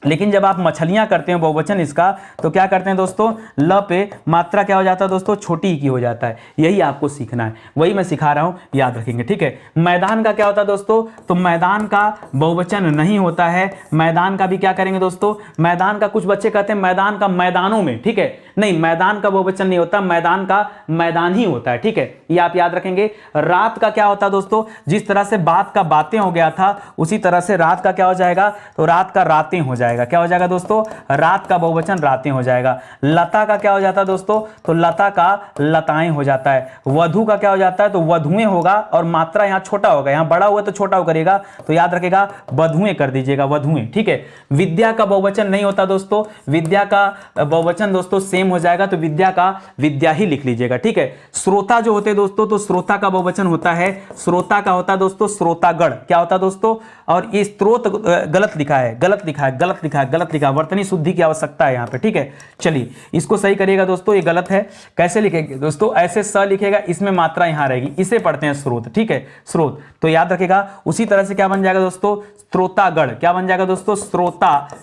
लेकिन जब आप मछलियां करते हो बहुवचन इसका, तो क्या करते हैं दोस्तों, ल पे मात्रा क्या हो जाता है दोस्तों, छोटी की हो जाता है। यही आपको सीखना है, वही मैं सिखा रहा हूं, याद रखेंगे। ठीक है, मैदान का क्या होता है दोस्तों, तो मैदान का बहुवचन नहीं होता है। मैदान का भी क्या करेंगे दोस्तों, मैदान का कुछ बच्चे कहते हैं मैदान का मैदानों में, ठीक है, नहीं, मैदान का बहुवचन नहीं होता, मैदान का मैदान ही होता है। ठीक है, ये आप याद रखेंगे। रात का क्या होता है दोस्तों, जिस तरह से बात का बातें हो गया था, उसी तरह से रात का क्या हो जाएगा, तो रात का रातें हो जाएगा। क्या हो जाएगा दोस्तों, रात का बहुवचन रातें हो जाएगा। लता का क्या हो जाता है दोस्तों, तो लता का लताएं हो जाता है। वधु का क्या हो जाता है, तो वधुएं होगा, और मात्रा यहां छोटा होगा, यहां बड़ा हुआ तो छोटा करेगा, तो याद रखेगा वधुएं कर दीजिएगा, वधुएं। ठीक है, विद्या का बहुवचन नहीं होता दोस्तों, विद्या का बहुवचन दोस्तों सेम हो जाएगा, तो विद्या का विद्या ही लिख लीजिएगा। ठीक है, श्रोता जो होते हैं दोस्तों, तो श्रोता का बहुवचन होता है, श्रोता का होता है दोस्तों श्रोतागण। क्या होता है दोस्तों, और ये स्त्रोत गलत लिखा है, गलत लिखा है, गलत लिखा है, गलत लिखा है, वर्तनी शुद्धि की आवश्यकता है यहाँ पे। ठीक है, चलिए इसको सही करिएगा दोस्तों, ये गलत है। कैसे लिखेंगे दोस्तों, ऐसे स लिखेगा, इसमें मात्रा यहाँ रहेगी, इसे पढ़ते हैं स्रोत। ठीक है, स्रोत, तो याद रखेगा। उसी तरह से क्या बन जाएगा दोस्तों, श्रोतागण। क्या बन जाएगा दोस्तों,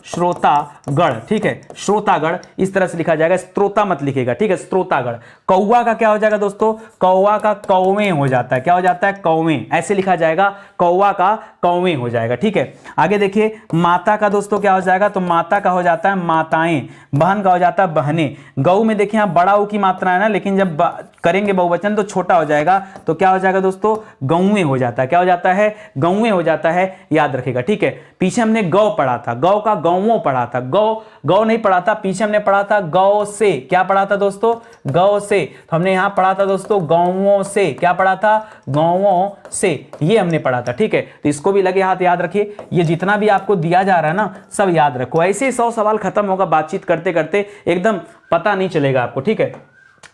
श्रोतागण। ठीक है, श्रोतागण इस तरह से लिखा जाएगा, श्रोता मत लिखेगा। ठीक है, श्रोतागण। कौवा का क्या हो जाएगा दोस्तों, कौवा का कौवें हो जाता है। क्या हो जाता है, कौवें, ऐसे लिखा जाएगा, कौवा का कौवें हो जाएगा। ठीक है, आगे देखिए, माता का दोस्तों क्या हो जाएगा, तो माता का हो जाता है माताएं। बहन का हो जाता है बहनें। गौ में देखिए यहाँ बड़ा ऊ की मात्रा है ना, लेकिन जब करेंगे बहुवचन तो छोटा हो जाएगा, तो क्या हो जाएगा दोस्तों, गौएं हो जाता है। क्या हो जाता है, गौएं हो जाता है, याद रखेगा। ठीक है, पीछे हमने गौ पढ़ा था, गौ का गौओं पढ़ा था, गौ नहीं पढ़ा था, पीछे हमने पढ़ा था गौ से। क्या पढ़ा था दोस्तों, गौ से। तो हमने यहां पढ़ा था दोस्तों गौओं से। क्या पढ़ा था, गौओं से, ये हमने पढ़ा था। ठीक है, तो इसको भी लगे हाथ याद रखिए। ये जितना भी आपको दिया जा रहा है ना, सब याद रखो। ऐसे 100 सवाल खत्म होगा, बातचीत करते करते एकदम पता नहीं चलेगा आपको। ठीक है,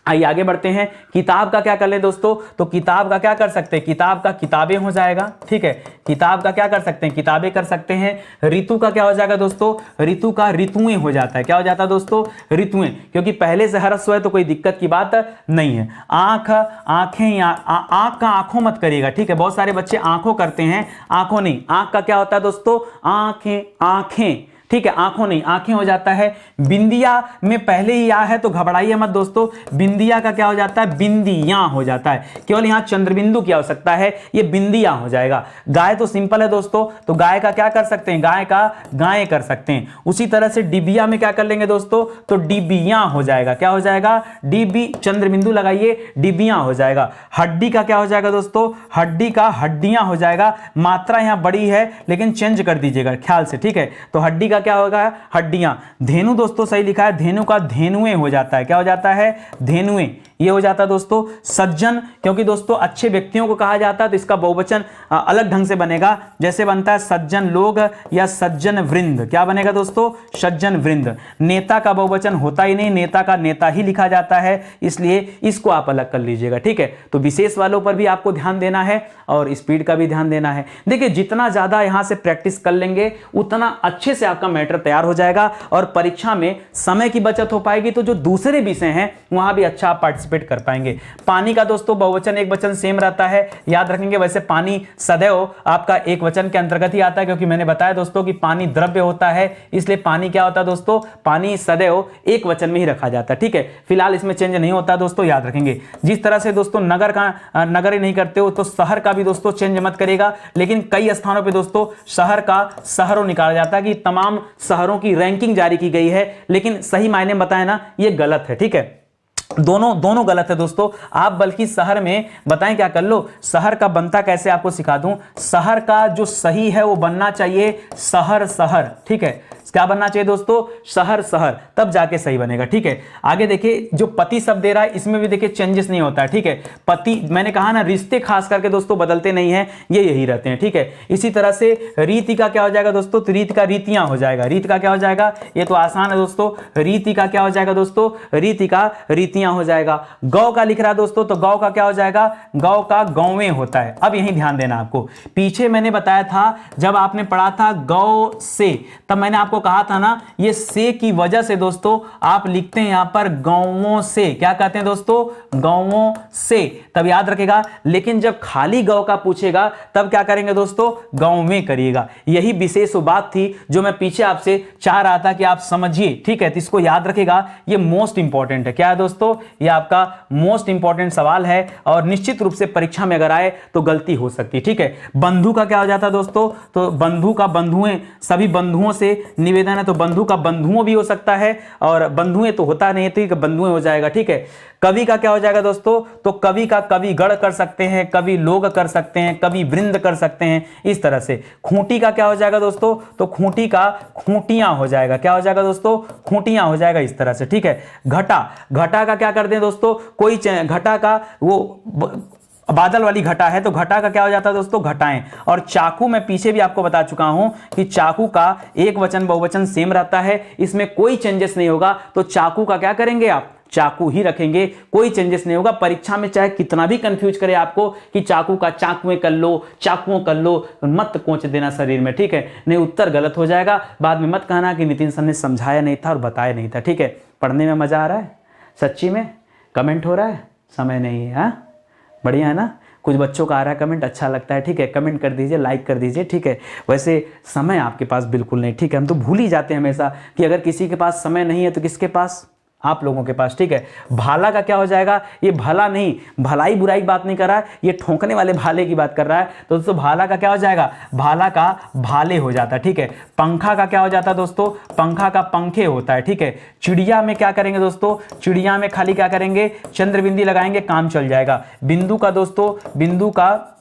आइए आगे बढ़ते हैं। किताब का क्या कर ले दोस्तों, तो किताब का क्या कर सकते हैं, किताब का किताबें हो जाएगा। ठीक है, किताब का क्या कर सकते हैं, किताबें कर सकते हैं। ऋतु का क्या हो जाएगा दोस्तों, ऋतु का ऋतुएं हो जाता है। क्या हो जाता है दोस्तों, ऋतुएं, क्योंकि पहले से ह्रस्व है तो कोई दिक्कत की बात नहीं है। आंख, आंखें, आंख का आंखों मत करिएगा। ठीक है, बहुत सारे बच्चे आंखों करते हैं, आंखों नहीं। आंख का क्या होता है दोस्तों, आंखें, आंखें। ठीक है, आंखों नहीं, आंखें हो जाता है। बिंदिया में पहले ही आ है तो घबराइए मत दोस्तों, बिंदिया का क्या हो जाता है, बिंदियां हो जाता है। केवल यहां चंद्रबिंदु की आवश्यकता है, ये बिंदियां हो जाएगा। गाय तो सिंपल है दोस्तों, तो गाय का क्या कर सकते हैं, गाय का गाय कर सकते हैं। उसी तरह से डिबिया में क्या कर लेंगे दोस्तों, तो डिबियां हो जाएगा। क्या हो जाएगा, डिबी, चंद्रबिंदु लगाइए, डिबियां हो जाएगा। हड्डी का क्या हो जाएगा दोस्तों, हड्डी का हड्डियां हो जाएगा। मात्रा यहां बड़ी है लेकिन चेंज कर दीजिएगा ख्याल से। ठीक है, तो हड्डी का क्या होगा, हड्डियां। धेनु दोस्तों सही लिखा है, धेनु का धेनुएं हो जाता है। क्या हो जाता है, धेनुएं, ये हो जाता है दोस्तों। सज्जन, क्योंकि दोस्तों अच्छे व्यक्तियों को कहा जाता है तो इसका बहुवचन अलग ढंग से बनेगा, जैसे बनता है सज्जन लोग या सज्जन वृंद। क्या बनेगा दोस्तों, सज्जन वृंद। नेता का बहुवचन होता ही नहीं, नेता का नेता ही लिखा जाता है, इसलिए इसको आप अलग कर लीजिएगा। ठीक है, तो विशेष वालों पर भी आपको ध्यान देना है और स्पीड का भी ध्यान देना है। देखिए, जितना ज्यादा यहां से प्रैक्टिस कर लेंगे उतना अच्छे से आपका मैटर तैयार हो जाएगा और परीक्षा में समय की बचत हो पाएगी, तो जो दूसरे विषय हैं वहां भी अच्छा आप पार्टिसिपेट कर पाएंगे। पानी का दोस्तों बहुवचन एक वचन सेम रहता है, याद रखेंगे। वैसे पानी सदैव आपका एक वचन के अंतर्गत ही आता है, क्योंकि मैंने बताया दोस्तों कि पानी द्रव्य होता है, इसलिए पानी क्या होता है दोस्तों, पानी सदैव एक वचन में ही रखा जाता है। ठीक है, फिलहाल इसमें चेंज नहीं होता दोस्तों, याद रखेंगे। जिस तरह से दोस्तों नगर का नगर ही नहीं करते हो, तो शहर का भी दोस्तों चेंज मत करेगा, लेकिन कई स्थानों पर दोस्तों शहर का शहरों निकाला जाता है कि तमाम शहरों की रैंकिंग जारी की गई है, लेकिन सही मायने में बताए ना, ये गलत है। ठीक है, दोनों गलत है दोस्तों। आप बल्कि शहर में बताएं क्या कर लो, शहर का बनता कैसे आपको सिखा दूं। शहर का जो सही है वो बनना चाहिए शहर शहर, ठीक है। क्या बनना चाहिए दोस्तों, शहर शहर, तब जाके सही बनेगा, ठीक है। आगे देखिए जो पति शब्द दे रहा है इसमें भी देखिए चेंजेस नहीं होता है, ठीक है। पति, मैंने कहा ना रिश्ते खास करके दोस्तों बदलते नहीं है, ये यही रहते हैं, ठीक है। इसी तरह से रीति का क्या हो जाएगा दोस्तों, तो रीत का रीतियां हो जाएगा। रीत का क्या हो जाएगा, ये तो आसान है दोस्तों। रीति का क्या हो जाएगा दोस्तों, रीति का रीतियां हो जाएगा। गौ का लिख रहा है दोस्तों, तो गौ का क्या हो जाएगा, गौ का गौवें होता है। अब यही ध्यान देना आपको, पीछे मैंने बताया था जब आपने पढ़ा था गौ से, तब मैंने आपको कहा था ना ये से की वजह से दोस्तों आप लिखते हैं यहां पर गौओं से। क्या कहते हैं दोस्तों, गौओं से, तब याद रखेगा। लेकिन जब खाली गौ का पूछेगा तब क्या करेंगे दोस्तों, गौ में करिएगा। यही विशेष बात थी जो मैं पीछे आपसे चाह रहा था कि आप समझिए, ठीक है। तो इसको याद रखेगा, ये मोस्ट इंपॉर्टेंट है। क्या है दोस्तों, ये आपका मोस्ट इंपॉर्टेंट सवाल है और निश्चित रूप से परीक्षा में अगर आए तो गलती हो सकती है, ठीक है। बंधु का क्या हो जाता है दोस्तों, तो बंधु का बंधुएं, सभी बंधुओं से निवेदन है, तो बंधु का बंधुओं भी हो सकता है, और बंधुएं तो होता नहीं, तो बंधुएं हो जाएगा, ठीक है। कवि का क्या हो जाएगा दोस्तों, तो कवि का कवि गण कर सकते हैं, कवि लोग कर सकते हैं, कवि वृंद कर सकते हैं, इस तरह से। खूंटी का क्या हो जाएगा दोस्तों, तो खूंटी का खूंटियां हो जाएगा। क्या हो जाएगा दोस्तों, खूंटियां हो जाएगा, इस तरह से, ठीक है। घटा, घटा का क्या कर दें दोस्तों, कोई घटा का वो बादल वाली घटा है, तो घटा का क्या हो जाता है दोस्तों, घटाएं। और चाकू मैं पीछे भी आपको बता चुका हूं कि चाकू का एक वचन बहुवचन सेम रहता है, इसमें कोई चेंजेस नहीं होगा। तो चाकू का क्या करेंगे आप, चाकू ही रखेंगे, कोई चेंजेस नहीं होगा। परीक्षा में चाहे कितना भी कंफ्यूज करे आपको कि चाकू का चाकुएं कर लो, चाकुओं कर लो, मत कोच देना शरीर में, ठीक है। नहीं उत्तर गलत हो जाएगा, बाद में मत कहना कि नितिन सर ने समझाया नहीं था और बताया नहीं था, ठीक है। पढ़ने में मजा आ रहा है सच्ची में, कमेंट हो रहा है, समय नहीं है, हाँ बढ़िया है ना। कुछ बच्चों का आ रहा है कमेंट, अच्छा लगता है, ठीक है। कमेंट कर दीजिए, लाइक कर दीजिए, ठीक है। वैसे समय आपके पास बिल्कुल नहीं, ठीक है। हम तो भूल ही जाते हैं हमेशा कि अगर किसी के पास समय नहीं है तो किसके पास, आप लोगों के पास, ठीक है। भाला का क्या हो जाएगा, ये भला नहीं, भलाई बुराई की बात नहीं कर रहा है, ये ठोंकने वाले भाले की बात कर रहा है। तो दोस्तों भाला का क्या हो जाएगा, भाला का भाले हो जाता है, ठीक है। पंखा का क्या हो जाता है दोस्तों, पंखा का पंखे होता है, ठीक है। चिड़िया में क्या करेंगे दोस्तों, चिड़िया में खाली क्या करेंगे, चंद्र बिंदी लगाएंगे, काम चल जाएगा। बिंदु का दोस्तों, बिंदु का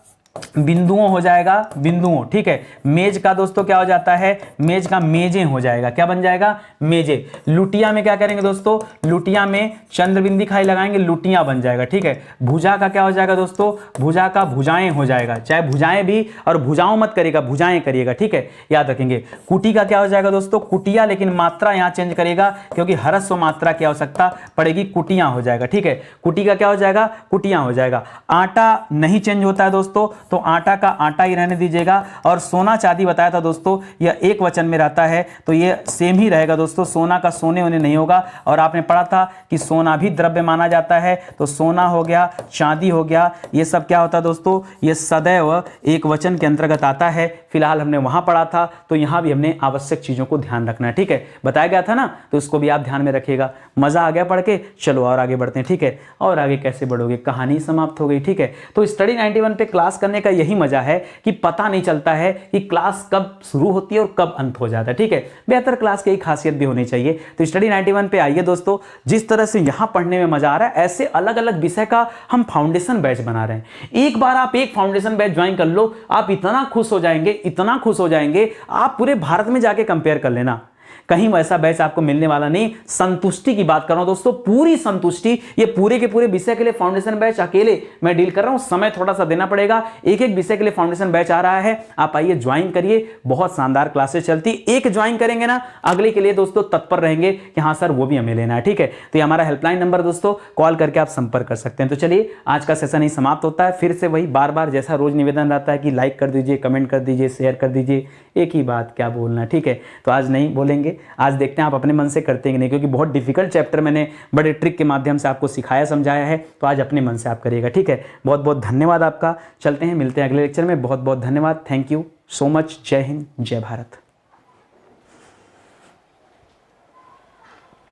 बिंदुओं हो जाएगा, बिंदुओं, ठीक है। मेज का दोस्तों क्या हो जाता है, मेज का मेजें हो जाएगा। क्या बन जाएगा, मेजे। लुटिया में क्या करेंगे दोस्तों, लुटिया में चंद्रबिंदी खाई लगाएंगे, लुटिया बन जाएगा, ठीक है। भुजा का क्या हो जाएगा दोस्तों, भुजा का भुजाएं हो जाएगा। चाहे भुजाएं भी और भुजाओं मत करिएगा, भुजाएं करिएगा, ठीक है, याद रखेंगे। कुटी का क्या हो जाएगा दोस्तों, कुटिया, लेकिन मात्रा यहां चेंज करेगा क्योंकि ह्रस्व मात्रा की आवश्यकता पड़ेगी, कुटियां हो जाएगा, ठीक है। कुटी का क्या हो जाएगा, कुटियां हो जाएगा। आटा नहीं चेंज होता है दोस्तों, तो आटा का आटा ही रहने दीजिएगा। और सोना चांदी बताया था दोस्तों, यह एक वचन में रहता है तो ये सेम ही रहेगा दोस्तों, सोना का सोने होने नहीं होगा। और आपने पढ़ा था कि सोना भी द्रव्य माना जाता है, तो सोना हो गया, चांदी हो गया, ये सब क्या होता है दोस्तों, ये सदैव एक वचन के अंतर्गत आता है। फिलहाल हमने वहां पढ़ा था, तो यहां भी हमने आवश्यक चीजों को ध्यान रखना है, ठीक है, बताया गया था ना, तो इसको भी आप ध्यान में रखिएगा। मजा आ गया पढ़ के, चलो और आगे बढ़ते हैं, ठीक है। और आगे कैसे बढ़ोगे, कहानी समाप्त हो गई, ठीक है। तो स्टडी 91 पे क्लास करने का यही मजा है कि पता नहीं चलता है कि क्लास कब शुरू होती है और कब अंत हो जाता है, ठीक है। बेहतर क्लास की खासियत भी होनी चाहिए। तो स्टडी 91 पे आइए दोस्तों, जिस तरह से यहां पढ़ने में मजा आ रहा है, ऐसे अलग अलग विषय का हम फाउंडेशन बैच बना रहे हैं। एक बार आप एक फाउंडेशन बैच ज्वाइन कर लो, आप इतना खुश हो जाएंगे, इतना खुश हो जाएंगे, आप पूरे भारत में जाके कंपेयर कर लेना, कहीं वैसा बैच आपको मिलने वाला नहीं। संतुष्टि की बात कर रहा हूं दोस्तों, पूरी संतुष्टि, ये पूरे के पूरे विषय के लिए फाउंडेशन बैच अकेले मैं डील कर रहा हूं, समय थोड़ा सा देना पड़ेगा। एक एक विषय के लिए फाउंडेशन बैच आ रहा है, आप आइए ज्वाइन करिए, बहुत शानदार क्लासेस चलती। एक ज्वाइन करेंगे ना, अगले के लिए दोस्तों तत्पर रहेंगे कि हाँ सर वो भी हमें लेना है, ठीक है। तो ये हमारा हेल्पलाइन नंबर दोस्तों, कॉल करके आप संपर्क कर सकते हैं। तो चलिए आज का सेशन ही समाप्त होता है। फिर से वही बार बार जैसा रोज निवेदन रहता है कि लाइक कर दीजिए, कमेंट कर दीजिए, शेयर कर दीजिए, एक ही बात क्या बोलना, ठीक है। तो आज नहीं बोलेंगे, आज देखते हैं आप अपने मन से करते हैं नहीं, क्योंकि बहुत डिफिकल्ट चैप्टर मैंने बड़े ट्रिक के माध्यम से आपको सिखाया समझाया है, तो आज अपने मन से आप करिएगा, ठीक है। बहुत बहुत धन्यवाद आपका। चलते हैं, मिलते हैं अगले लेक्चर में। बहुत बहुत धन्यवाद, थैंक यू सो मच। जय हिंद, जय भारत।